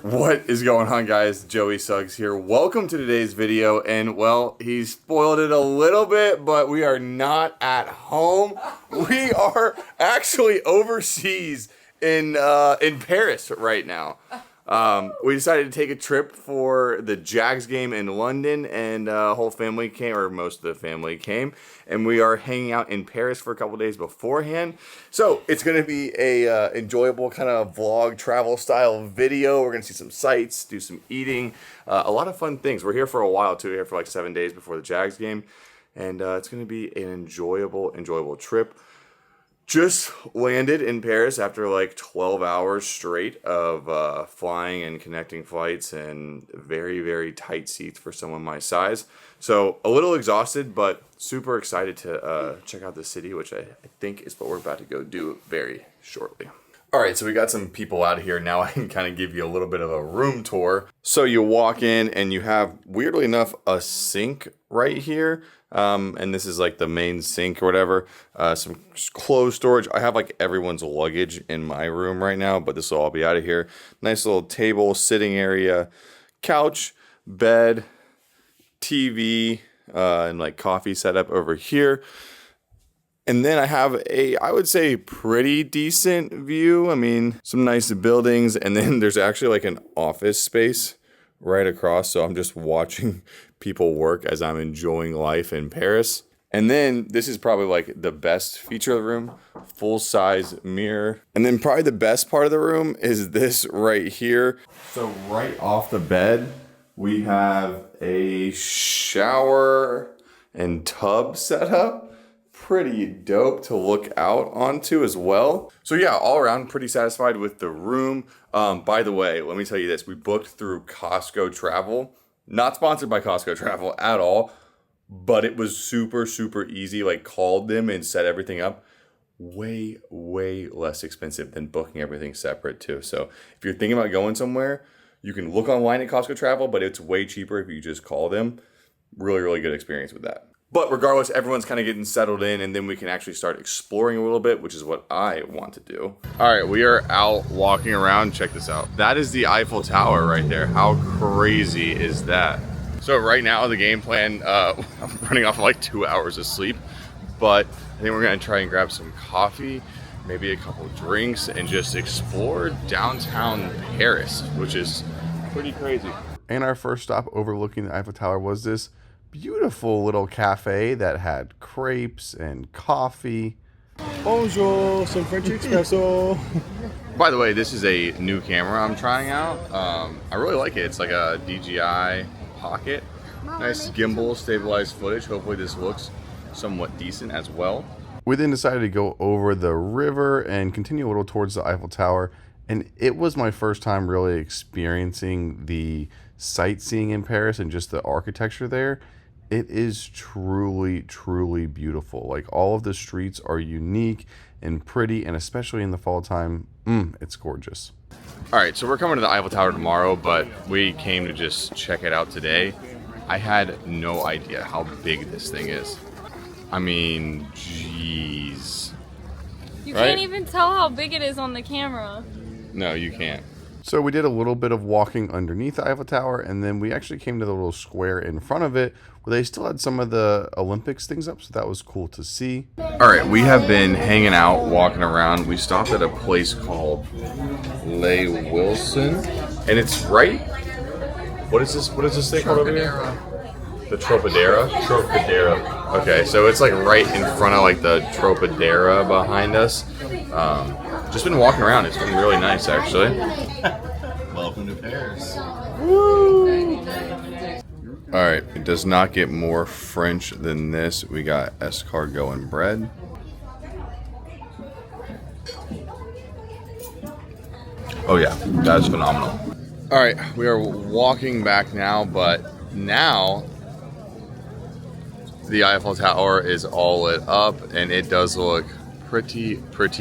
What is going on, guys? Joey Suggs here. Welcome to today's video, and well, he spoiled it a little bit, but we are not at home. We are actually overseas in Paris right now. We decided to take a trip for the Jags game in London, and whole family came, or most of the family came, and we are hanging out in Paris for a couple days beforehand. So it's going to be a enjoyable kind of vlog travel style video. We're going to see some sights, do some eating, a lot of fun things. We're here for a while too. We're here for like 7 days before the Jags game, and it's going to be an enjoyable trip. Just landed in Paris after like 12 hours straight of flying and connecting flights and very tight seats for someone my size. So a little exhausted, but super excited to check out the city, which I think is what we're about to go do very shortly. All right, so we got some people out of here. Now I can kind of give you a little bit of a room tour. So you walk in and you have, weirdly enough, a sink right here. And this is like the main sink or whatever. Some clothes storage. I have like everyone's luggage in my room right now, but this will all be out of here. Nice little table, sitting area, couch, bed, TV, and like coffee setup over here. And then I have I would say, pretty decent view. I mean, some nice buildings. And then there's actually like an office space right across. So I'm just watching people work as I'm enjoying life in Paris. And then this is probably like the best feature of the room, full size mirror. And then probably the best part of the room is this right here. So right off the bed, we have a shower and tub set up. Pretty dope to look out onto as well. So yeah, all around pretty satisfied with the room. By the way, let me tell you this, we booked through Costco Travel. Not sponsored by Costco Travel at all, but it was super easy. Like, called them and set everything up. Way less expensive than booking everything separate too. So if you're thinking about going somewhere, you can look online at Costco Travel, but it's way cheaper if you just call them. Really good experience with that. But regardless, everyone's kind of getting settled in, and then we can actually start exploring a little bit, which is what I want to do. All right, we are out walking around. Check this out. That is the Eiffel Tower right there. How crazy is that? So right now, the game plan, I'm running off like 2 hours of sleep, but I think we're gonna try and grab some coffee, maybe a couple drinks, and just explore downtown Paris, which is pretty crazy. And our first stop overlooking the Eiffel Tower was this beautiful little cafe that had crepes and coffee. Bonjour, some French espresso. By the way, this is a new camera I'm trying out. I really like it. It's like a DJI Pocket. Nice gimbal, stabilized footage. Hopefully this looks somewhat decent as well. We then decided to go over the river and continue a little towards the Eiffel Tower. And it was my first time really experiencing the sightseeing in Paris and just the architecture there. It is truly beautiful. Like, all of the streets are unique and pretty, and especially in the fall time, it's gorgeous. All right, so we're coming to the Eiffel Tower tomorrow, but we came to just check it out today. I had no idea how big this thing is. I mean, jeez. You can't even tell how big it is on the camera. No, you can't. So we did a little bit of walking underneath the Eiffel Tower, and then we actually came to the little square in front of it where they still had some of the Olympics things up, so that was cool to see. All right, we have been hanging out, walking around. We stopped at a place called Les Wilson, and it's right... What is this thing called over here? The Tropidera? Tropidera. Okay, so it's like right in front of like the Tropidera behind us. Just been walking around. It's been really nice, actually. Welcome to Paris. Woo! All right, it does not get more French than this. We got escargot and bread. Oh yeah, that's phenomenal. All right, we are walking back now, but now the Eiffel Tower is all lit up, and it does look pretty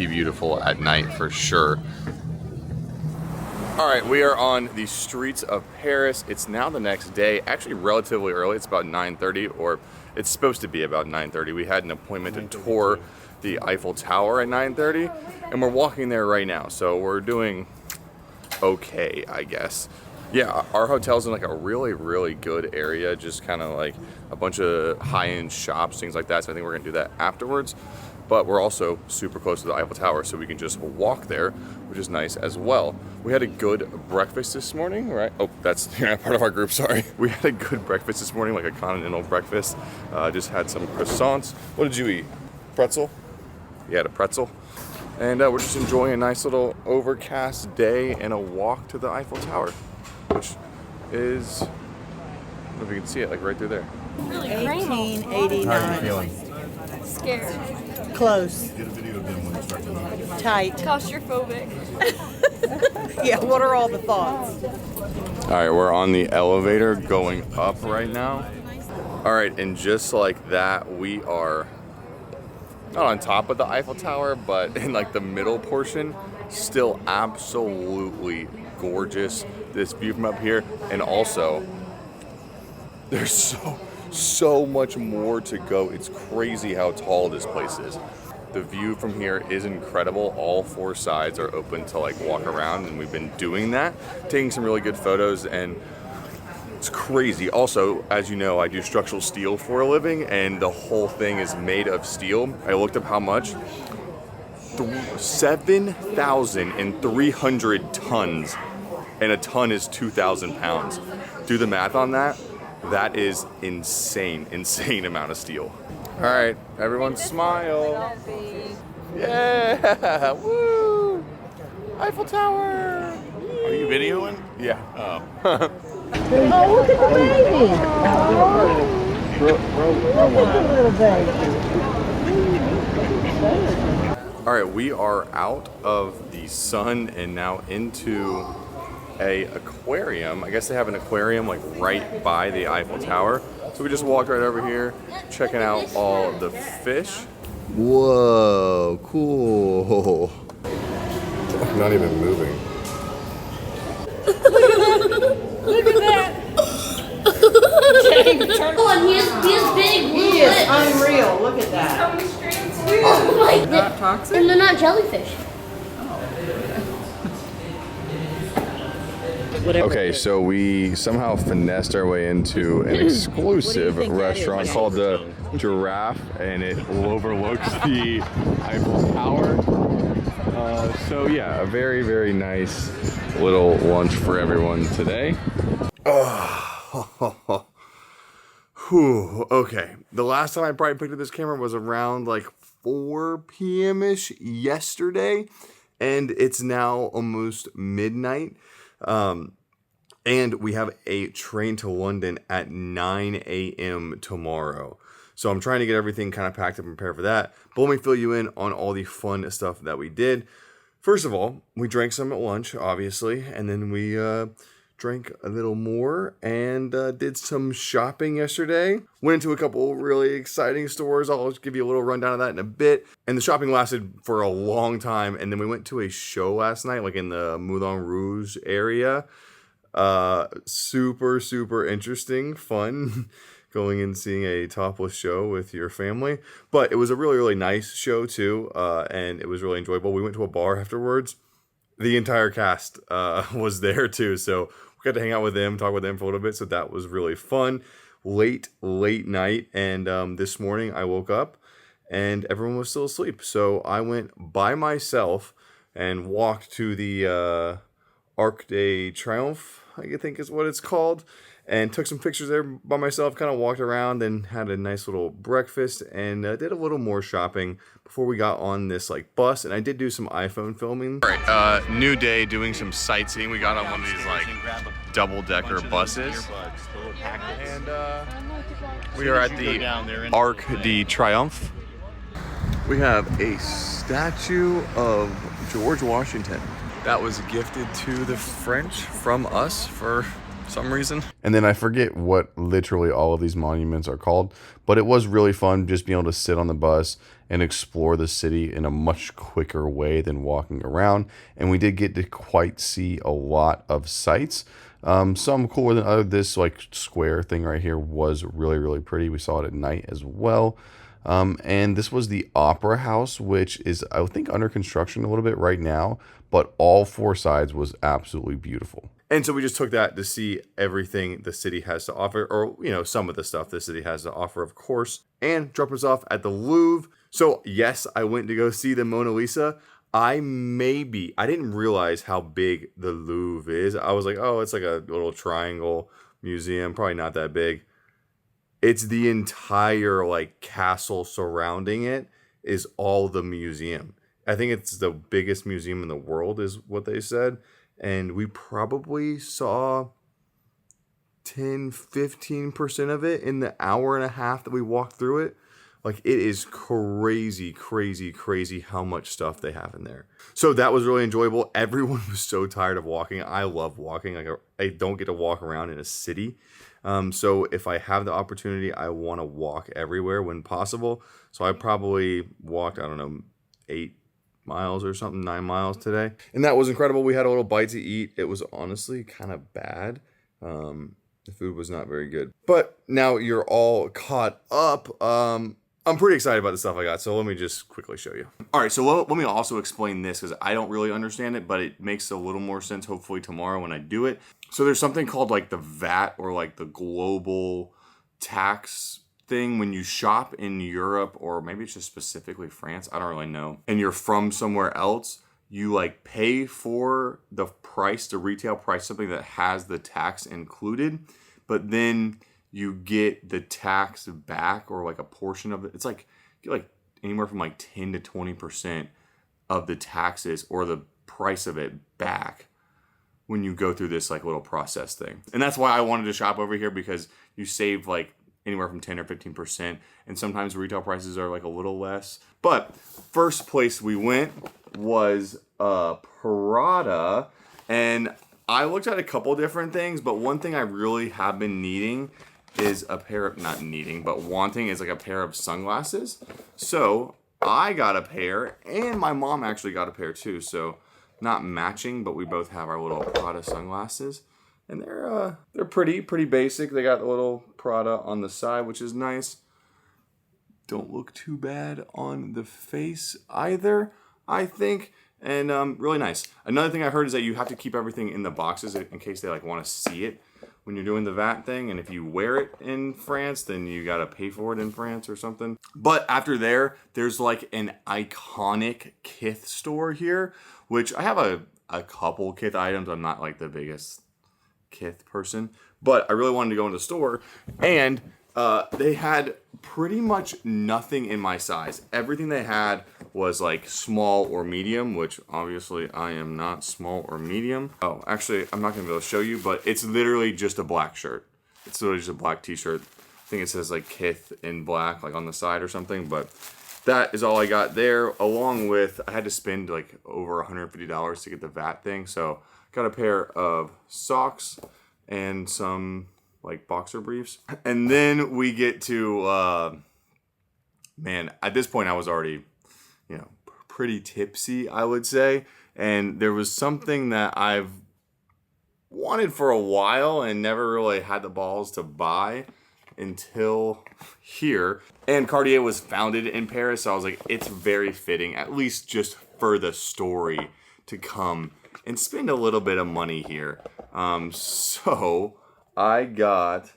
beautiful at night for sure. All right, we are on the streets of Paris. It's now the next day, actually relatively early. It's about 9:30, or it's supposed to be about 9:30. We had an appointment to tour the Eiffel Tower at 9:30, and we're walking there right now. So we're doing okay, I guess. Yeah, our hotel's in like a really, really good area, just kind of like a bunch of high-end shops, things like that. So I think we're gonna do that afterwards. But we're also super close to the Eiffel Tower, so we can just walk there, which is nice as well. We had a good breakfast this morning, right? Oh, that's part of our group, sorry. We had a good breakfast this morning, like a continental breakfast. Just had some croissants. What did you eat? Pretzel? You had a pretzel? And we're just enjoying a nice little overcast day and a walk to the Eiffel Tower, which is, I don't know if you can see it, like right through there. Really grimy. 1889. How are you feeling? Scared. Close. Get a video of them when you start to move. Tight. Claustrophobic. Yeah, what are all the thoughts? All right, we're on the elevator going up right now. All right, and just like that, we are not on top of the Eiffel Tower, but in like the middle portion. Still absolutely gorgeous, this view from up here. And also, there's so much more to go. It's crazy how tall this place is. The view from here is incredible. All four sides are open to like walk around, and we've been doing that, taking some really good photos, and it's crazy. Also, as you know, I do structural steel for a living, and the whole thing is made of steel. I looked up how much. 7,300 tons, and a ton is 2,000 pounds. Do the math on that. That is insane amount of steel. All right, everyone smile. Yeah, woo! Eiffel Tower. Are you videoing? Yeah. Oh. Oh, look at the baby. All right, we are out of the sun and now into a aquarium. I guess they have an aquarium like right by the Eiffel Tower. So we just walked right over here, checking out all the fish. Whoa, cool. Not even moving. Look at that. Oh, and he has big blue He is lips. unreal. Look at that. Coming straight to Like Not toxic? and they're not jellyfish. Okay, so we somehow finessed our way into an exclusive think that restaurant is? called the Giraffe, and it overlooks the Eiffel Tower. So yeah, a very, very nice little lunch for everyone today. Whew, okay. The last time I probably picked up this camera was around like 4 p.m.-ish yesterday, and it's now almost midnight. And we have a train to London at 9 a.m. tomorrow. So I'm trying to get everything kind of packed up and prepared for that. But let me fill you in on all the fun stuff that we did. First of all, we drank some at lunch, obviously, and then we drank a little more and did some shopping yesterday. Went into a couple really exciting stores. I'll just give you a little rundown of that in a bit. And the shopping lasted for a long time. And then we went to a show last night, like in the Moulin Rouge area. Super, super interesting, fun. Going and seeing a topless show with your family. But it was a really, really nice show too, and it was really enjoyable. We went to a bar afterwards. The entire cast was there too, so we got to hang out with them, talk with them for a little bit, so that was really fun. Late night, and this morning I woke up and everyone was still asleep. So I went by myself and walked to the Arc de Triomphe, I think is what it's called, and took some pictures there by myself, kind of walked around and had a nice little breakfast and did a little more shopping before we got on this like bus. And I did do some iPhone filming. All right, new day, doing some sightseeing. We got on one of these like double-decker buses. And we are at the Arc de Triomphe. We have a statue of George Washington that was gifted to the French from us for some reason. And then I forget what literally all of these monuments are called, but it was really fun just being able to sit on the bus and explore the city in a much quicker way than walking around. And we did get to quite see a lot of sights. Some cooler than other. This like square thing right here was really, really pretty. We saw it at night as well. And this was the Opera House, which is, I think, under construction a little bit right now, but all four sides was absolutely beautiful. And so we just took that to see everything the city has to offer, or, you know, some of the stuff the city has to offer, of course, and dropped us off at the Louvre. So yes, I went to go see the Mona Lisa. I didn't realize how big the Louvre is. I was like, oh, it's like a little triangle museum, probably not that big. It's the entire like castle surrounding it is all the museum. I think it's the biggest museum in the world is what they said. And we probably saw 10-15% of it in the hour and a half that we walked through it. Like, it is crazy, crazy, crazy how much stuff they have in there. So that was really enjoyable. Everyone was so tired of walking. I love walking. Like, I don't get to walk around in a city. So if I have the opportunity, I want to walk everywhere when possible. So I probably walked, I don't know, 8 miles or something, 9 miles today. And that was incredible. We had a little bite to eat. It was honestly kind of bad. The food was not very good. But now you're all caught up. I'm pretty excited about the stuff I got, so let me just quickly show you. All right, so let me also explain this because I don't really understand it, but it makes a little more sense hopefully tomorrow when I do it. So there's something called like the VAT, or like the global tax thing when you shop in Europe, or maybe it's just specifically France, I don't really know, and you're from somewhere else, you like pay for the price, the retail price, something that has the tax included, but then you get the tax back, or like a portion of it. It's like, you get like anywhere from like 10 to 20% of the taxes or the price of it back when you go through this like little process thing. And that's why I wanted to shop over here, because you save like anywhere from 10 or 15%. And sometimes retail prices are like a little less. But first place we went was Prada. And I looked at a couple different things, but one thing I really have been needing is a pair of, not needing, but wanting is like a pair of sunglasses. So I got a pair, and my mom actually got a pair too. So not matching, but we both have our little Prada sunglasses. And they're pretty basic. They got the little Prada on the side, which is nice. Don't look too bad on the face either, I think. And really nice. Another thing I heard is that you have to keep everything in the boxes in case they like want to see it when you're doing the VAT thing. And if you wear it in France, then you got to pay for it in France or something. But after there's like an iconic Kith store here, which I have a couple Kith items. I'm not like the biggest Kith person, but I really wanted to go in the store, and they had pretty much nothing in my size. Everything they had was like small or medium, which obviously I am not small or medium. Oh, actually, I'm not gonna be able to show you, but it's literally just a black shirt. It's literally just a black t-shirt. I think it says like Kith in black, like on the side or something, but that is all I got there, along with, I had to spend like over $150 to get the VAT thing. So got a pair of socks and some like boxer briefs. And then we get to, man, at this point I was already, you know, pretty tipsy, I would say. And there was something that I've wanted for a while and never really had the balls to buy until here. And Cartier was founded in Paris, so I was like, it's very fitting, at least just for the story, to come and spend a little bit of money here. So I got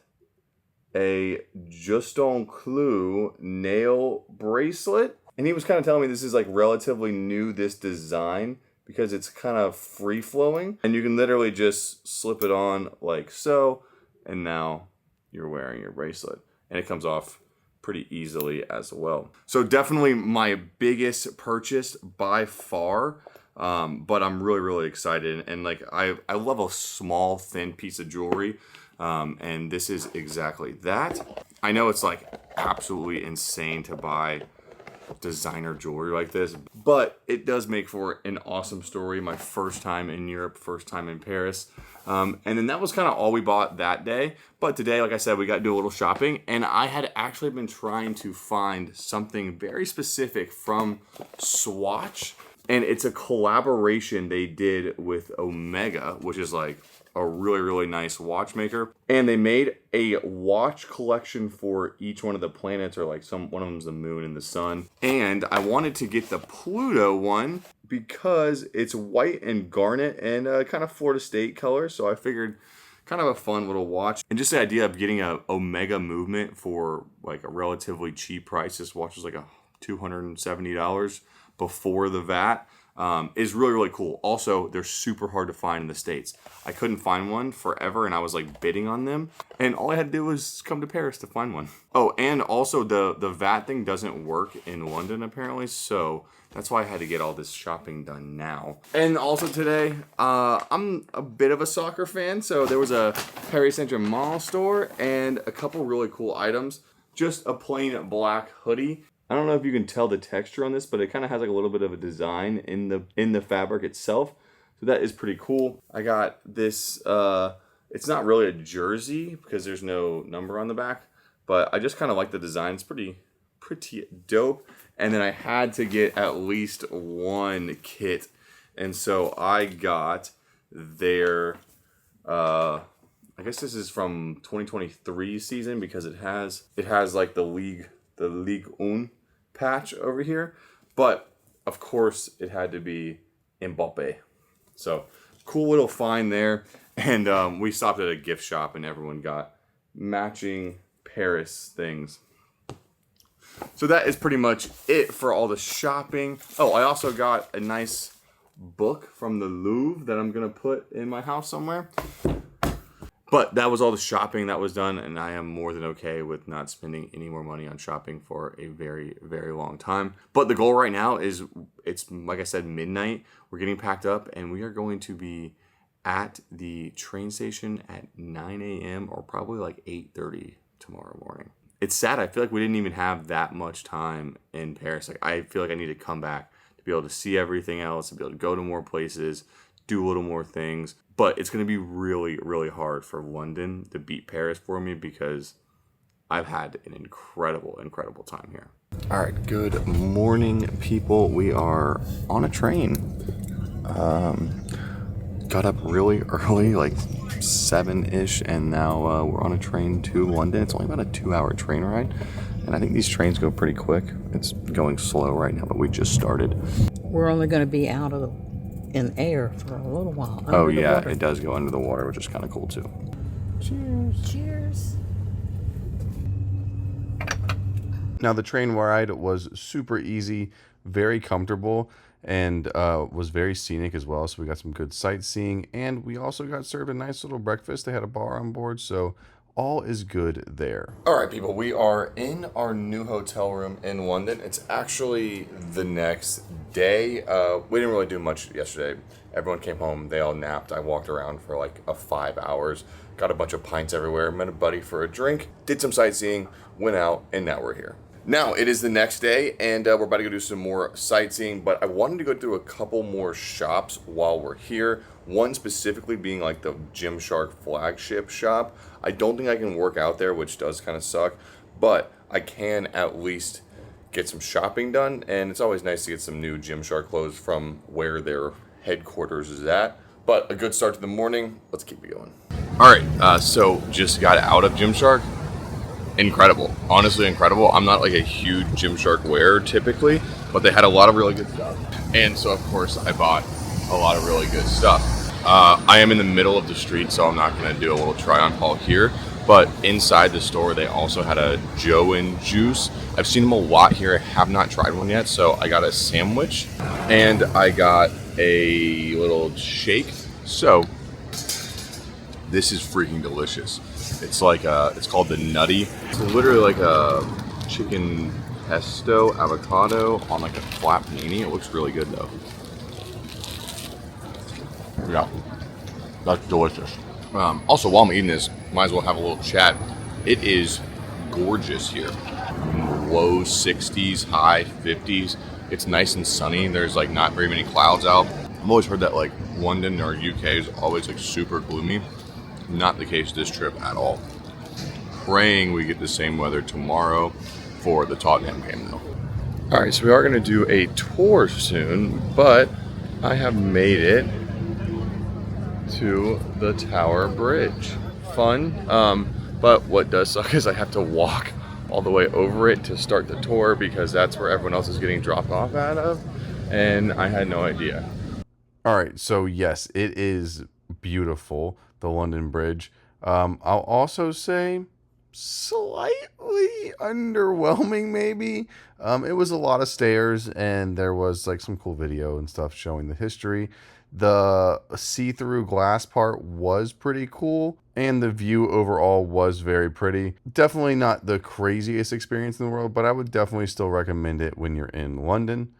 a Justin Clou nail bracelet, and he was kind of telling me this is like relatively new, this design, because it's kind of free flowing, and you can literally just slip it on like so, and now you're wearing your bracelet, and it comes off pretty easily as well. So definitely my biggest purchase by far, but I'm really excited, and like I love a small thin piece of jewelry, and this is exactly that. I know it's like absolutely insane to buy designer jewelry like this, but it does make for an awesome story. My first time in Europe, first time in Paris, and then that was kind of all we bought that day. But today, like I said, we got to do a little shopping, and I had actually been trying to find something very specific from Swatch, and it's a collaboration they did with Omega, which is like a really nice watchmaker, and they made a watch collection for each one of the planets, or like one of them's the moon and the sun. And I wanted to get the Pluto one because it's white and garnet and kind of Florida State color. So I figured kind of a fun little watch. And just the idea of getting a Omega movement for like a relatively cheap price. This watch is like $270 before the VAT. Is really, really cool. Also, they're super hard to find in the States. I couldn't find one forever, and I was like bidding on them, and all I had to do was come to Paris to find one. Oh, and also the VAT thing doesn't work in London apparently, so that's why I had to get all this shopping done now. And also today, I'm a bit of a soccer fan, so there was a Paris Saint-Germain store and a couple really cool items. Just a plain black hoodie. I don't know if you can tell the texture on this, but it kind of has like a little bit of a design in the fabric itself. So that is pretty cool. I got this, it's not really a jersey because there's no number on the back, but I just kind of like the design. It's pretty dope. And then I had to get at least one kit. And so I got their, I guess this is from 2023 season because it has like the Ligue 1 patch over here, but of course it had to be Mbappe. So cool little find there. And we stopped at a gift shop and everyone got matching Paris things. So that is pretty much it for all the shopping. Oh, I also got a nice book from the Louvre that I'm gonna put in my house somewhere. But that was all the shopping that was done, and I am more than okay with not spending any more money on shopping for a very, very long time. But the goal right now is, it's like I said, midnight. We're getting packed up, and we are going to be at the train station at 9 a.m. or probably like 8:30 tomorrow morning. It's sad. I feel like we didn't even have that much time in Paris. Like I feel like I need to come back to be able to see everything else, to be able to go to more places, do a little more things. But it's going to be really, really hard for London to beat Paris for me because I've had an incredible, incredible time here. All right, good morning, people. We are on a train. Got up really early, like 7-ish, and now we're on a train to London. It's only about a 2-hour train ride, and I think these trains go pretty quick. It's going slow right now, but we just started. We're only going to be out of in air for a little while. Oh yeah, it does go under the water, which is kind of cool too. Cheers. Cheers. Now the train ride was super easy, very comfortable, and was very scenic as well. So we got some good sightseeing, and we also got served a nice little breakfast. They had a bar on board, so all is good there. All right, people, we are in our new hotel room in London. It's actually the next day. We didn't really do much yesterday. Everyone came home. They all napped. I walked around for like 5 hours, got a bunch of pints everywhere, met a buddy for a drink, did some sightseeing, went out, and now we're here. Now, it is the next day, and we're about to go do some more sightseeing, but I wanted to go through a couple more shops while we're here. One specifically being like the Gymshark flagship shop. I don't think I can work out there, which does kind of suck, but I can at least get some shopping done, and it's always nice to get some new Gymshark clothes from where their headquarters is at. But a good start to the morning. Let's keep it going. All right, so just got out of Gymshark. Incredible, honestly incredible. I'm not like a huge Gymshark wearer typically, but they had a lot of really good stuff. And so of course I bought a lot of really good stuff. I am in the middle of the street, so I'm not gonna do a little try on haul here, but inside the store they also had a Joe and Juice. I've seen them a lot here. I have not tried one yet, so I got a sandwich and I got a little shake. So this is freaking delicious. It's like it's called the Nutty. It's literally like a chicken pesto avocado on like a flat panini. It looks really good though. Yeah, that's delicious. Also, while I'm eating this, might as well have a little chat. It is gorgeous here. Low 60s, high 50s. It's nice and sunny. There's like not very many clouds out. I've always heard that like London or UK is always like super gloomy. Not the case this trip at all. Praying we get the same weather tomorrow for the Tottenham game though. All right, so we are gonna do a tour soon, but I have made it to the Tower Bridge. Fun, but what does suck is I have to walk all the way over it to start the tour because that's where everyone else is getting dropped off out of. and I had no idea. All right, so yes, it is beautiful, the London Bridge. I'll also say slightly underwhelming, maybe. It was a lot of stairs, and there was like some cool video and stuff showing the history. The see-through glass part was pretty cool, and the view overall was very pretty. Definitely not the craziest experience in the world, but I would definitely still recommend it when you're in London.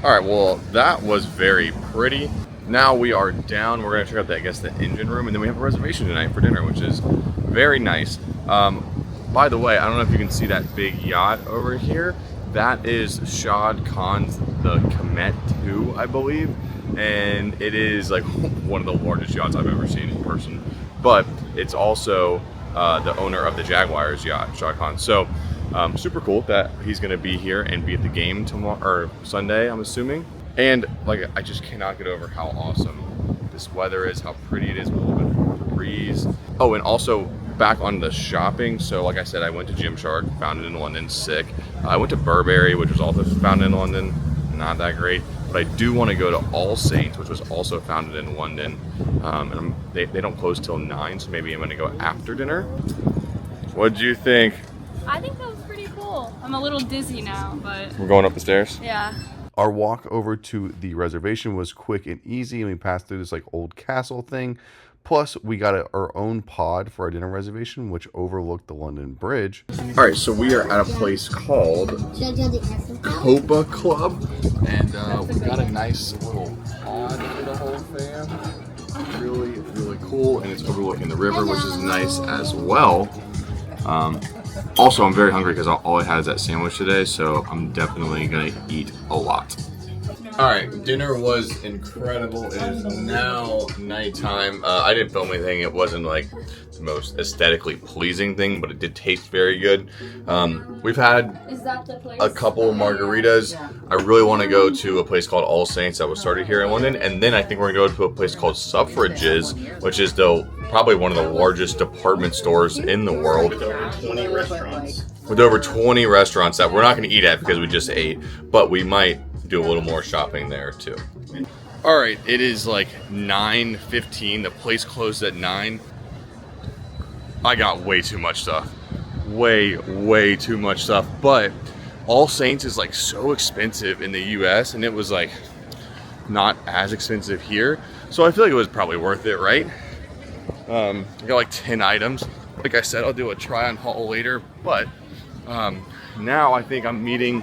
All right, well, that was very pretty. Now we are down. We're gonna check out the, I guess, the engine room, and then we have a reservation tonight for dinner, which is very nice. By the way, I don't know if you can see that big yacht over here. That is Shad Khan's the Comet 2, I believe, and it is like one of the largest yachts I've ever seen in person. But it's also the owner of the Jaguars yacht, Shad Khan. So super cool that he's gonna be here and be at the game tomorrow or Sunday, I'm assuming. And like, I just cannot get over how awesome this weather is, how pretty it is with a little bit of a breeze. Oh, and also back on the shopping. So like I said, I went to Gymshark, found it in London, sick. I went to Burberry, which was also founded in London, not that great. But I do want to go to All Saints, which was also founded in London. And they don't close till 9, so maybe I'm gonna go after dinner. What'd you think? I think that was pretty cool. I'm a little dizzy now, but We're going up the stairs? yeah. Our walk over to the reservation was quick and easy, and we passed through this like old castle thing. Plus, we got our own pod for our dinner reservation, which overlooked the London Bridge. All right, so we are at a place called Copa Club, and we got a nice little pod for the whole fam. Really, really cool, and it's overlooking the river, which is nice as well. Also, I'm very hungry because all I had is that sandwich today, so I'm definitely gonna eat a lot. All right, dinner was incredible. It is now nighttime. I didn't film anything. It wasn't like the most aesthetically pleasing thing, but it did taste very good. We've had a couple of margaritas. I really want to go to a place called All Saints that was started here in London, and then I think we're gonna go to a place called Suffrages, which is probably one of the largest department stores in the world. With over 20 restaurants. With over 20 restaurants that we're not gonna eat at because we just ate, but we might do a little more shopping there too. All right, it is like 9:15. The place closed at 9. I got way too much stuff. Way too much stuff. But All Saints is like so expensive in the US, and it was like not as expensive here. So I feel like it was probably worth it, right? I got like 10 items. Like I said, I'll do a try on haul later, but now I think I'm meeting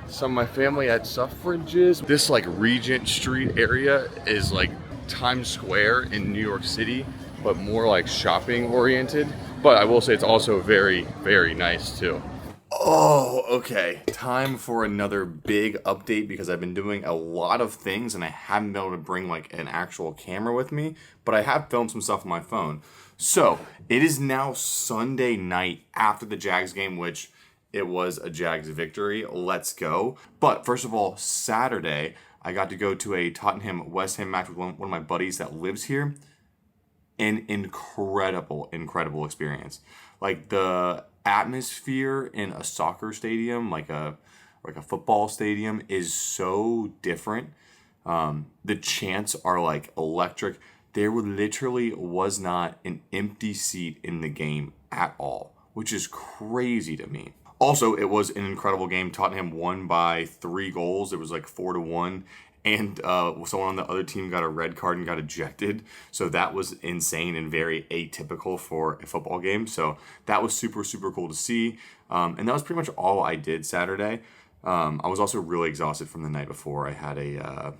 some of my family at Suffrages. This like Regent Street area is like Times Square in New York City, but more like shopping oriented. But I will say it's also very, very nice too. Oh, okay. Time for another big update because I've been doing a lot of things and I haven't been able to bring like an actual camera with me, but I have filmed some stuff on my phone. So it is now Sunday night after the Jags game, which it was a Jags victory. Let's go. But first of all, Saturday, I got to go to a Tottenham West Ham match with one of my buddies that lives here. An incredible experience. Like the atmosphere in a soccer stadium, like a football stadium, is so different. The chants are like electric. There literally was not an empty seat in the game at all, which is crazy to me. Also, it was an incredible game. Tottenham won by 3 goals. It was like 4-1. And someone on the other team got a red card and got ejected. So that was insane and very atypical for a football game. So that was super cool to see. And that was pretty much all I did Saturday. I was also really exhausted from the night before. I had a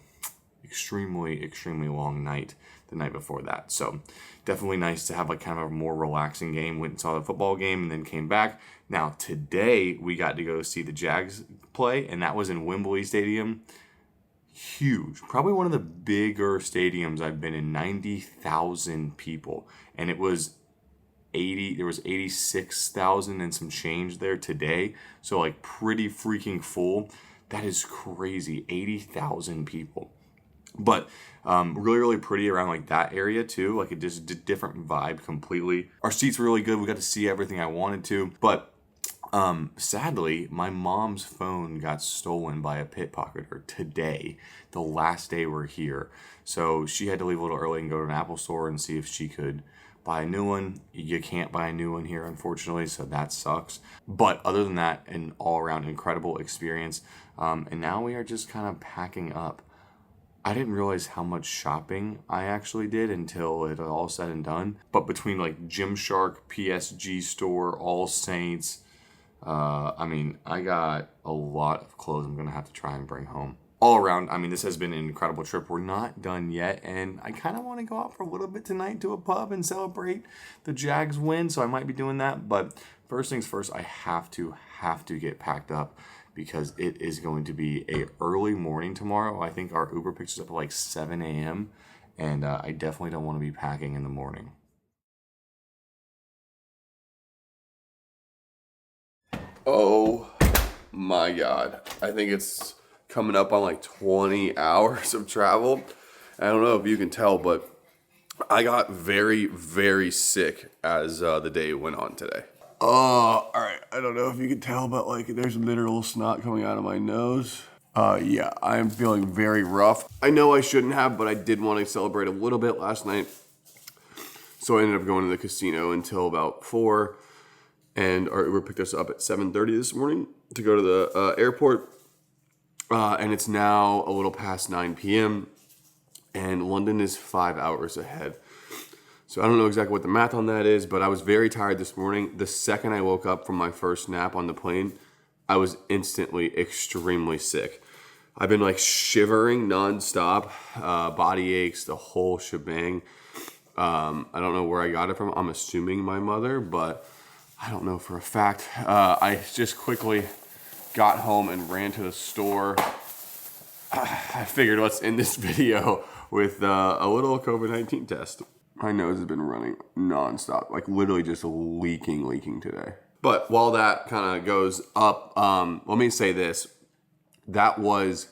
extremely long night the night before that. So definitely nice to have like kind of a more relaxing game. Went and saw the football game and then came back. Now today we got to go see the Jags play, and that was in Wembley Stadium. Huge, probably one of the bigger stadiums I've been in. 90,000 people, and it was 80. There was 86,000 and some change there today. So like pretty freaking full. That is crazy. 80,000 people. But really pretty around like that area too. Like it just a different vibe completely. Our seats were really good. We got to see everything I wanted to. But Sadly, my mom's phone got stolen by a pickpocketer today, the last day we're here. So she had to leave a little early and go to an Apple store and see if she could buy a new one. You can't buy a new one here, unfortunately, so that sucks. But other than that, an all-around incredible experience. And now we are just kind of packing up. I didn't realize how much shopping I actually did until it all said and done. But between like Gymshark, PSG store, All Saints, I mean, I got a lot of clothes I'm going to have to try and bring home. All around, I mean, this has been an incredible trip. We're not done yet, and I kind of want to go out for a little bit tonight to a pub and celebrate the Jags win, so I might be doing that. But first things first, I have to get packed up because it is going to be a early morning tomorrow. I think our Uber picks us up at like 7 a.m., and I definitely don't want to be packing in the morning. Oh my God. I think it's coming up on like 20 hours of travel. I don't know if you can tell, but I got very, very sick as the day went on today. All right. I don't know if you can tell, but like there's literal snot coming out of my nose. Yeah, I am feeling very rough. I know I shouldn't have, but I did want to celebrate a little bit last night. So I ended up going to the casino until about 4. And our Uber picked us up at 7:30 this morning to go to the airport. And it's now a little past 9 p.m. And London is 5 hours ahead. So I don't know exactly what the math on that is, but I was very tired this morning. The second I woke up from my first nap on the plane, I was instantly extremely sick. I've been like shivering nonstop, body aches, the whole shebang. I don't know where I got it from. I'm assuming my mother, but I don't know for a fact. I just quickly got home and ran to the store. I figured let's end this video with a little COVID-19 test. My nose has been running nonstop, like literally just leaking today. But while that kind of goes up, let me say this. That was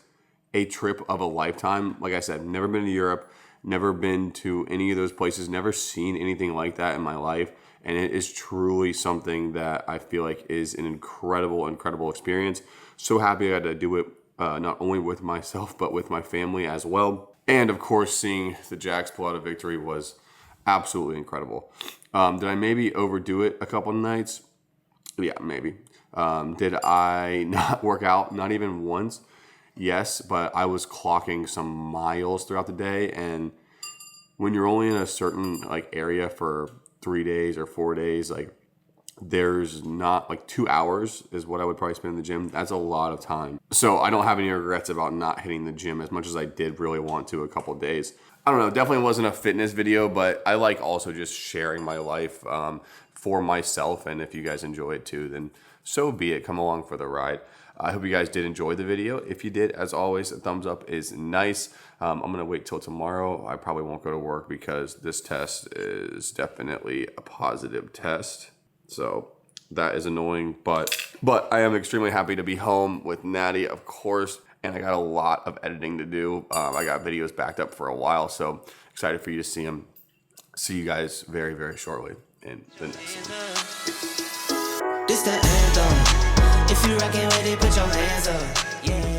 a trip of a lifetime. Like I said, never been to Europe, never been to any of those places, never seen anything like that in my life. And it is truly something that I feel like is an incredible experience. So happy I had to do it not only with myself, but with my family as well. And of course, seeing the Jags pull out a victory was absolutely incredible. Did I maybe overdo it a couple nights? Yeah, maybe. Did I not work out? Not even once? Yes, but I was clocking some miles throughout the day. And when you're only in a certain like area for 3 days or 4 days, like there's not like 2 hours is what I would probably spend in the gym. That's a lot of time. So I don't have any regrets about not hitting the gym as much as I did really want to a couple of days. I don't know, definitely wasn't a fitness video, but I like also just sharing my life for myself. And if you guys enjoy it too, then so be it. Come along for the ride. I hope you guys did enjoy the video. If you did, as always, a thumbs up is nice. I'm going to wait till tomorrow. I probably won't go to work because this test is definitely a positive test. So that is annoying, but I am extremely happy to be home with Natty, of course. And I got a lot of editing to do. I got videos backed up for a while, so excited for you to see them. See you guys very, very shortly in the next one. This the anthem. If you rockin' with it, put your hands up. Yeah.